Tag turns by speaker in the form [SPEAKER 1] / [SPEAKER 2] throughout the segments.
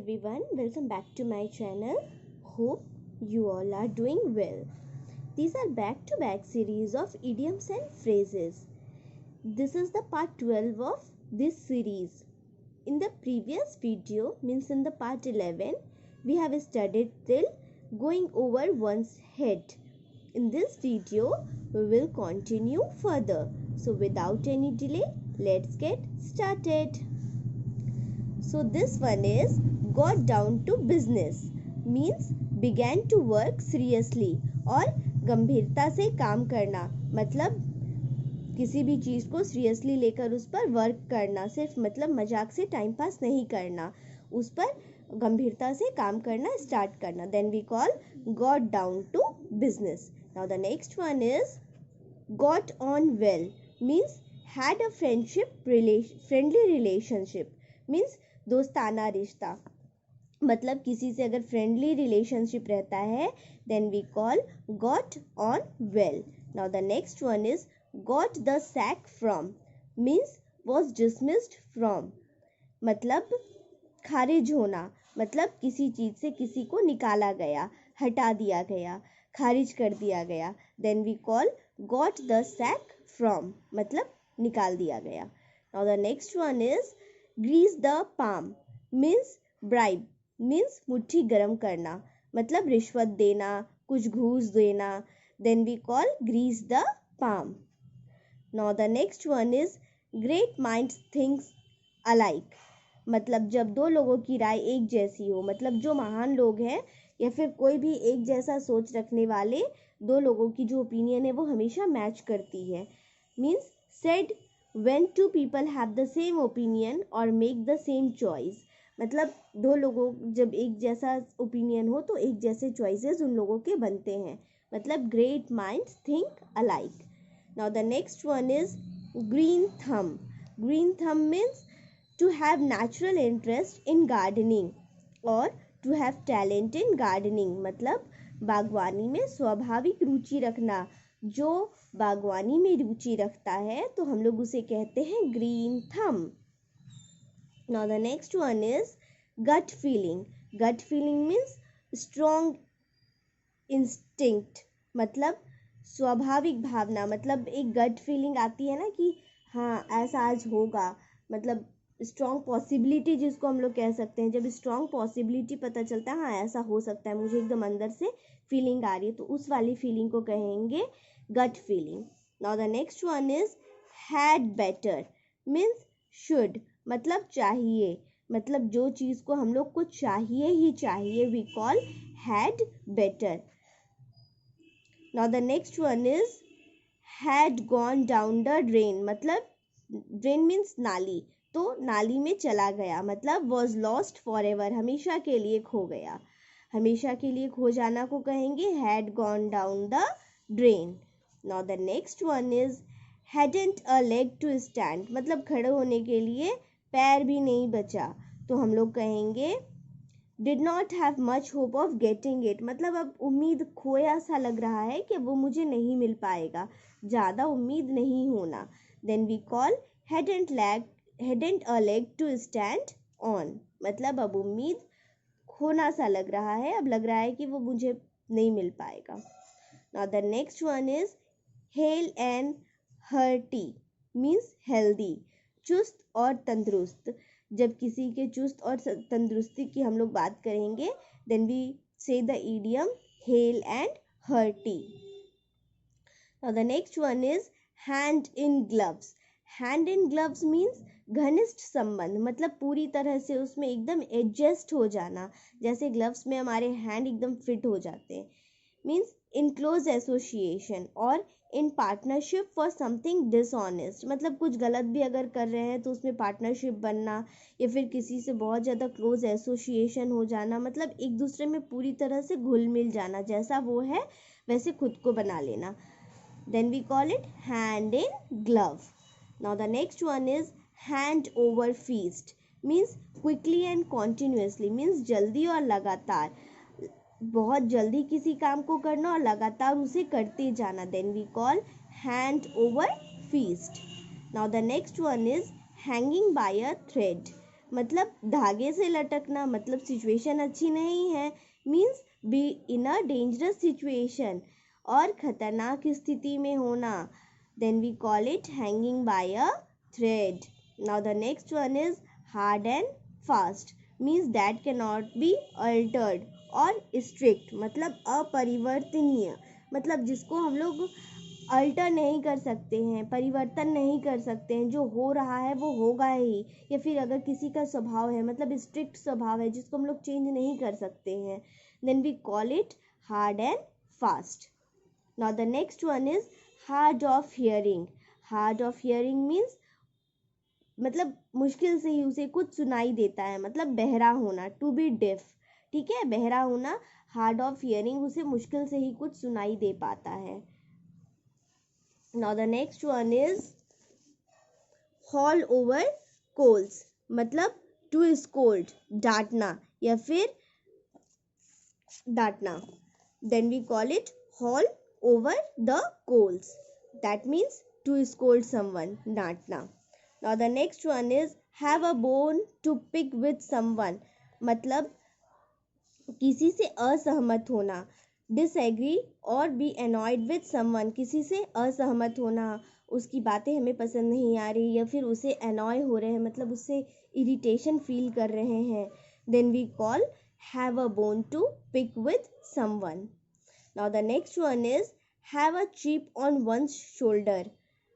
[SPEAKER 1] everyone, welcome back to my channel. Hope you all are doing well. These are back-to-back series of idioms and phrases. This is the part 12 of this series. In the previous video, means in the part 11, we have studied till going over one's head. In this video, we will continue further. So without any delay, let's get started. So this one is got down to business, means began to work seriously और गंभीरता से काम करना, मतलब किसी भी चीज़ को seriously लेकर उस पर वर्क करना, सिर्फ मतलब मजाक से टाइम पास नहीं करना, उस पर गंभीरता से काम करना स्टार्ट करना. Then we call got down to business. Now the next one is got on well, means had a friendly relationship, means दोस्ताना रिश्ता, मतलब किसी से अगर फ्रेंडली रिलेशनशिप रहता है then we call got on well. Now the next one is got the sack from, means was dismissed from, मतलब खारिज होना, मतलब किसी चीज़ से किसी को निकाला गया, हटा दिया गया, खारिज कर दिया गया. Then we call got the sack from, मतलब निकाल दिया गया. Now the next one is grease the palm, means bribe, means मुट्ठी गरम करना, मतलब रिश्वत देना, कुछ घूस देना. Then we call grease the palm. Now the next one is great minds thinks alike, मतलब जब दो लोगों की राय एक जैसी हो, मतलब जो महान लोग हैं या फिर कोई भी एक जैसा सोच रखने वाले दो लोगों की जो ओपिनियन है वो हमेशा मैच करती है. Means said when two people have the same opinion or make the same choice, मतलब दो लोगों जब एक जैसा ओपिनियन हो तो एक जैसे चॉइसेस उन लोगों के बनते हैं, मतलब great minds think alike. Now the next one is green thumb. Green thumb means to have natural interest in gardening और to have talent in gardening, मतलब बागवानी में स्वाभाविक रुचि रखना. जो बागवानी में रुचि रखता है तो हम लोग उसे कहते हैं green thumb. Now the next one is gut feeling. Gut feeling means strong instinct, मतलब स्वाभाविक भावना, मतलब एक गट फीलिंग आती है ना कि हाँ ऐसा आज होगा, मतलब स्ट्रॉन्ग पॉसिबिलिटी जिसको हम लोग कह सकते हैं. जब स्ट्रॉन्ग पॉसिबिलिटी पता चलता है हाँ ऐसा हो सकता है, मुझे एकदम अंदर से फीलिंग आ रही है, तो उस वाली फीलिंग को कहेंगे gut feeling. Now the next one is had better, means should, मतलब चाहिए, मतलब जो चीज़ को हम लोग को चाहिए ही चाहिए, we call had better. Now the next one is had gone down the drain, मतलब ड्रेन मीन्स नाली, तो नाली में चला गया, मतलब वॉज लॉस्ट फॉर एवर, हमेशा के लिए खो गया. हमेशा के लिए खो जाना को कहेंगे had gone down the drain. Now the next one is hadn't a leg to stand, मतलब खड़े होने के लिए पैर भी नहीं बचा, तो हम लोग कहेंगे did not have much hope of getting it, मतलब अब उम्मीद खोया सा लग रहा है कि वो मुझे नहीं मिल पाएगा, ज़्यादा उम्मीद नहीं होना. Then we call hadn't a leg to stand on, मतलब अब उम्मीद खोना सा लग रहा है, अब लग रहा है कि वो मुझे नहीं मिल पाएगा. Now the next one is hale and hearty, means healthy, चुस्त और तंदुरुस्त. जब किसी के चुस्त और तंदुरुस्ती की हम लोग बात करेंगे then we say the idiom hale and hearty. Now the next one is hand in gloves. Hand in gloves means घनिष्ठ संबंध, मतलब पूरी तरह से उसमें एकदम एडजस्ट हो जाना, जैसे ग्लव्स में हमारे हैंड एकदम फिट हो जाते हैं. मीन्स इन क्लोज एसोसिएशन और in partnership for something dishonest, मतलब कुछ गलत भी अगर कर रहे हैं तो उसमें पार्टनरशिप बनना या फिर किसी से बहुत ज़्यादा क्लोज एसोसिएशन हो जाना, मतलब एक दूसरे में पूरी तरह से घुल मिल जाना, जैसा वो है वैसे खुद को बना लेना. Then we call it hand in glove. Now the next one is hand over fist, means quickly and continuously, means जल्दी और लगातार, बहुत जल्दी किसी काम को करना और लगातार उसे करते जाना. Then we call hand over fist. Now the next one is hanging by a thread, मतलब धागे से लटकना, मतलब सिचुएशन अच्छी नहीं है, means be in a dangerous situation, और खतरनाक स्थिति में होना, then we call it hanging by a thread. Now the next one is hard and fast, means that can not be altered or strict, मतलब अपरिवर्तनीय, मतलब जिसको हम लोग अल्टर नहीं कर सकते हैं, परिवर्तन नहीं कर सकते हैं, जो हो रहा है वो होगा ही. या फिर अगर किसी का स्वभाव है, मतलब स्ट्रिक्ट स्वभाव है जिसको हम लोग चेंज नहीं कर सकते हैं, then we call it hard and fast. Now the next one is hard of hearing. Hard of hearing means मतलब मुश्किल से ही उसे कुछ सुनाई देता है, मतलब बहरा होना, टू बी डेफ. ठीक है, बहरा होना, हार्ड ऑफ हियरिंग, उसे मुश्किल से ही कुछ सुनाई दे पाता है. Now the next one is haul over coals, मतलब to scold, डांटना या फिर डांटना. Then we call it haul over the coals. That means to scold someone, डांटना. Now the next one is have a bone to pick with someone, मतलब किसी से असहमत होना, disagree और B annoyed with someone, किसी से असहमत होना, उसकी बातें हमें पसंद नहीं आ रही या फिर उसे एनॉय हो रहे हैं, मतलब उससे इरिटेशन फील कर रहे हैं, then we call have a bone to pick with someone. Now the next one is have a chip on one's shoulder,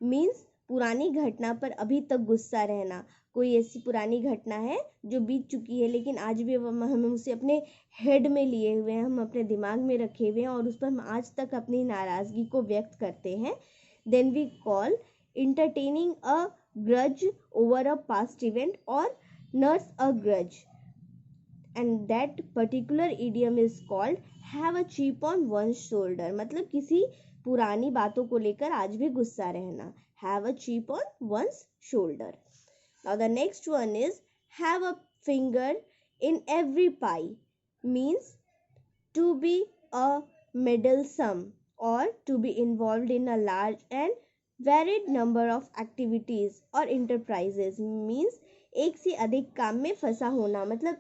[SPEAKER 1] means पुरानी घटना पर अभी तक गुस्सा रहना. कोई ऐसी पुरानी घटना है जो बीत चुकी है लेकिन आज भी हम उसे अपने हेड में लिए हुए हैं, हम अपने दिमाग में रखे हुए हैं और उस पर हम आज तक अपनी नाराज़गी को व्यक्त करते हैं, then we call entertaining a grudge over a past event और nurse a grudge, and that particular idiom is called have a chip on one's shoulder, मतलब किसी पुरानी बातों को लेकर आज भी गुस्सा रहना, have a chip on one's shoulder. Now the next one is have a finger in every pie, means to be a meddlesome or to be involved in a large and varied number of activities or enterprises, means एक से अधिक काम में फंसा होना, मतलब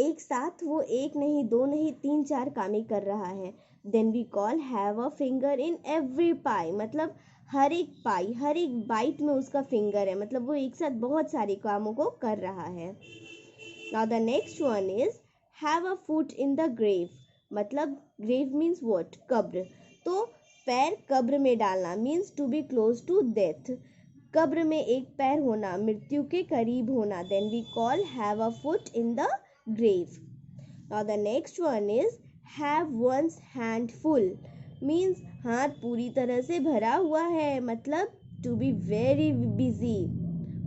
[SPEAKER 1] एक साथ वो एक नहीं दो नहीं तीन चार कामें कर रहा है, then we call have a finger in every pie, मतलब हर एक पाई, हर एक बाइट में उसका फिंगर है, मतलब वो एक साथ बहुत सारे कामों को कर रहा है. Now the next one is have a foot in the grave, मतलब ग्रेव मीन्स व्हाट, कब्र, तो पैर कब्र में डालना, means to be close to death, कब्र में एक पैर होना, मृत्यु के करीब होना, then we call have a foot in the grave. Now the next one is have one's hand full, means हाथ पूरी तरह से भरा हुआ है, मतलब टू बी वेरी बिजी,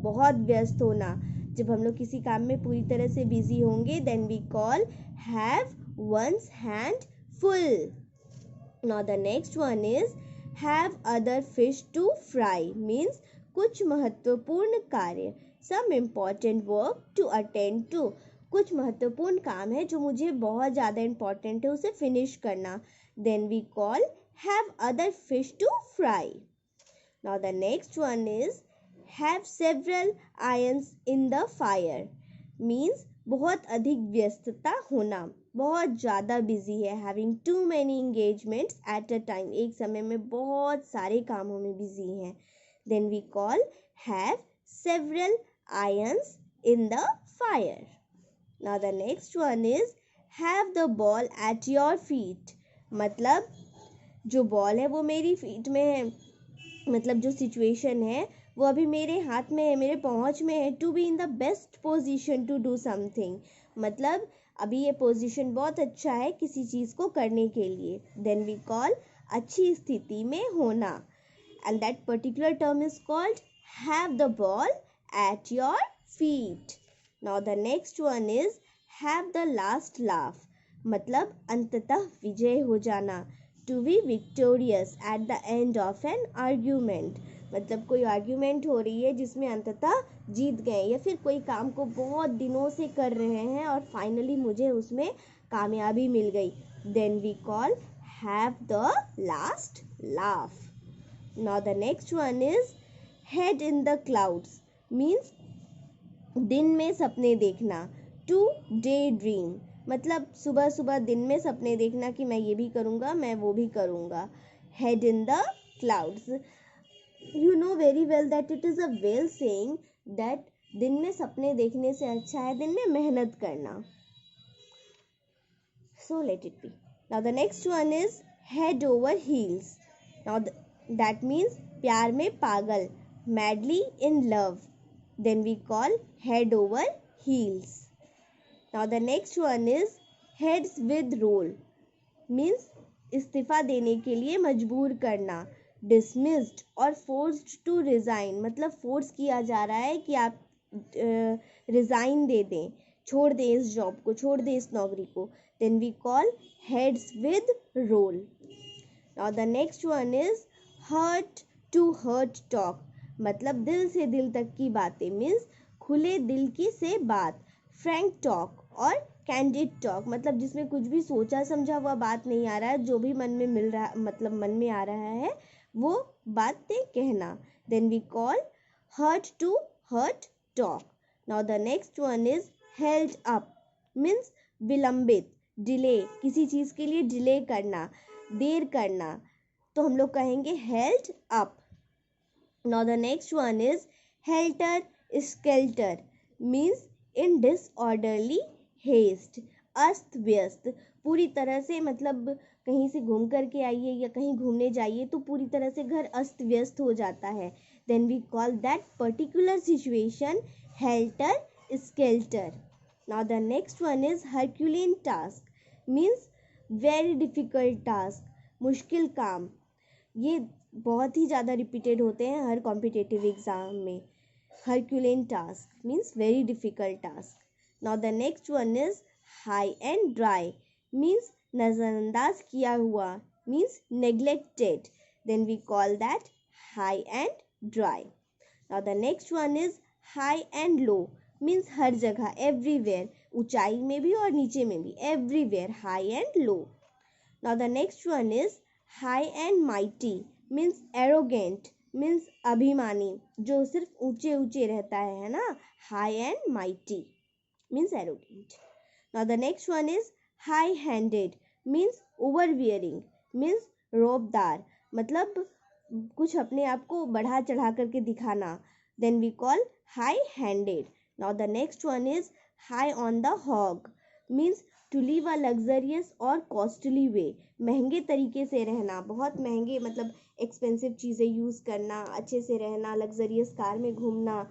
[SPEAKER 1] बहुत व्यस्त होना. जब हम लोग किसी काम में पूरी तरह से बिजी होंगे then we call have one's hand full. Now the next one is have other fish to fry, means कुछ महत्वपूर्ण कार्य, some important work to attend to, कुछ महत्वपूर्ण काम है जो मुझे बहुत ज़्यादा इम्पॉर्टेंट है उसे फिनिश करना, then we call have other fish to fry. Now the next one is have several irons in the fire, means बहुत अधिक व्यस्तता होना, बहुत ज़्यादा बिजी है, having too many engagements at a time, एक समय में बहुत सारे कामों में बिजी हैं, then we call have several irons in the fire. Now the next one is have the ball at your feet, मतलब जो बॉल है वो मेरी फीट में है, मतलब जो सिचुएशन है वो अभी मेरे हाथ में है, मेरे पहुंच में है, to be in the best position to do something, मतलब अभी ये पोजीशन बहुत अच्छा है किसी चीज़ को करने के लिए, देन वी कॉल अच्छी स्थिति में होना, and that particular term is called have the ball at your feet. Now the next one is have the last laugh, मतलब अंततः विजय हो जाना, to be victorious at the end of an argument, मतलब कोई आर्ग्यूमेंट हो रही है जिसमें अंततः जीत गए या फिर कोई काम को बहुत दिनों से कर रहे हैं और फाइनली मुझे उसमें कामयाबी मिल गई, then we call have the last laugh. Now the next one is head in the clouds, means दिन में सपने देखना, टू डे ड्रीम, मतलब सुबह सुबह दिन में सपने देखना कि मैं ये भी करूँगा, मैं वो भी करूँगा. Head in the clouds. You know very well that it is a well saying that दिन में सपने देखने से अच्छा है दिन में मेहनत करना. So let it be. Now the next one is head over heels. Now that means प्यार में पागल, madly in love. Then we call head over heels. Now the next one is heads with roll. Means इस्तीफा देने के लिए मजबूर करना. Dismissed और फोर्स्ड टू रिज़ाइन, मतलब फोर्स किया जा रहा है कि आप रिज़ाइन दे दें, छोड़ दें इस जॉब को, छोड़ दें इस नौकरी को. Then we call heads will roll. Now the next one is heart to heart talk, मतलब दिल से दिल तक की बातें. मीन्स खुले दिल की से बात. फ्रैंक टॉक और कैंडिड टॉक, मतलब जिसमें कुछ भी सोचा समझा हुआ बात नहीं आ रहा है, जो भी मन में मिल रहा, मतलब मन में आ रहा है वो बातें कहना. Then we call heart to heart talk. Now the next one is held up, means विलंबित, डिले, किसी चीज़ के लिए डिले करना, देर करना, तो हम लोग कहेंगे held up. Now the next one is helter skelter, means in disorderly haste, अस्त व्यस्त, पूरी तरह से, मतलब कहीं से घूम करके आइए या कहीं घूमने जाइए तो पूरी तरह से घर अस्त व्यस्त हो जाता है. Then we call that particular situation helter skelter. Now the next one is Herculean task, means very difficult task, मुश्किल काम. ये बहुत ही ज़्यादा रिपीटेड होते हैं हर कॉम्पिटिटिव एग्ज़ाम में. Herculean task means very difficult task. Now the next one is high and dry, means नज़रअंदाज किया हुआ, means neglected. Then we call that high and dry. Now the next one is high and low, means हर जगह, everywhere, ऊंचाई में भी और नीचे में भी, everywhere, high and low. Now the next one is high and mighty, means arrogant, means अभिमानी, जो सिर्फ ऊंचे ऊंचे रहता है ना. high and mighty means arrogant. Now the next one is high handed, means overbearing, means रोबदार, मतलब कुछ अपने आप को बढ़ा चढ़ा करके दिखाना. Then we call high handed. Now the next one is high on the hog, means to live a luxurious और costly way, महंगे तरीके से रहना, बहुत महंगे, मतलब एक्सपेंसिव चीज़ें यूज़ करना, अच्छे से रहना, लग्जरियस कार में घूमना.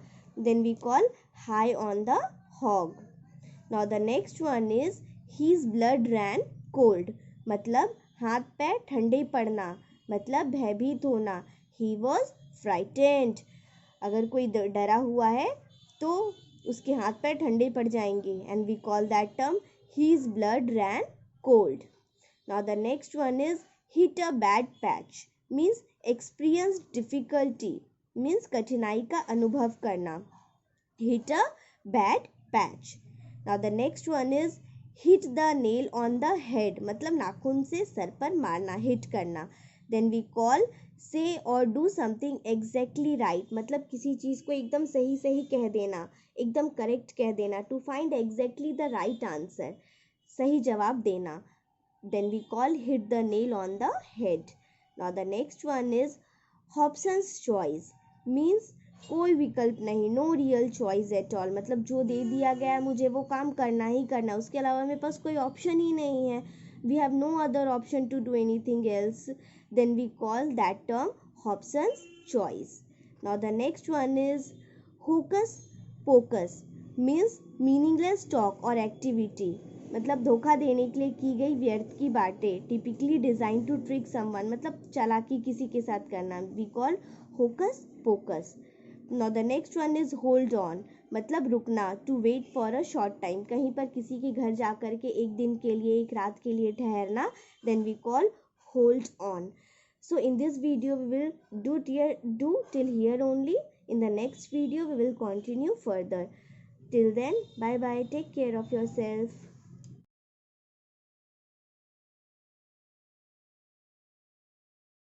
[SPEAKER 1] Then we call high on the hog. Now the next one is his blood ran cold, मतलब हाथ पैर ठंडे पड़ना, मतलब भयभीत होना. He was frightened, अगर कोई डरा हुआ है तो उसके हाथ पैर ठंडे पड़ जाएंगे. And we call that term his blood ran cold. Now the next one is hit a bad patch, means experience difficulty, means कठिनाई का अनुभव करना. Hit a bad patch. Now the next one is hit the nail on the head, मतलब नाखून से sir पर मारना, hit करना. Then we call say or do something exactly right, मतलब किसी चीज़ को एकदम सही सही कह देना, एकदम करेक्ट कह देना. To find exactly the right answer, सही जवाब देना. Then we call hit the nail on the head. Now the next one is Hobson's choice, means कोई विकल्प नहीं, no real choice at all, मतलब जो दे दिया गया है मुझे वो काम करना ही करना, उसके अलावा मेरे पास कोई ऑप्शन ही नहीं है. We have no other option to do anything else. Then we call that term Hobson's choice. Now the next one is hocus pocus, means meaningless talk or activity, मतलब धोखा देने के लिए की गई व्यर्थ की बातें. Typically design to trick someone, मतलब चालाकी किसी के साथ करना. We call hocus pocus. Now the next one is hold on, मतलब रुकना, to wait for a short time, कहीं पर किसी के घर जा कर के एक दिन के लिए, एक रात के लिए ठहरना. Then we call hold on. So in this video we will do till here only. In the next video we will continue further. Till then, bye bye, take care of yourself.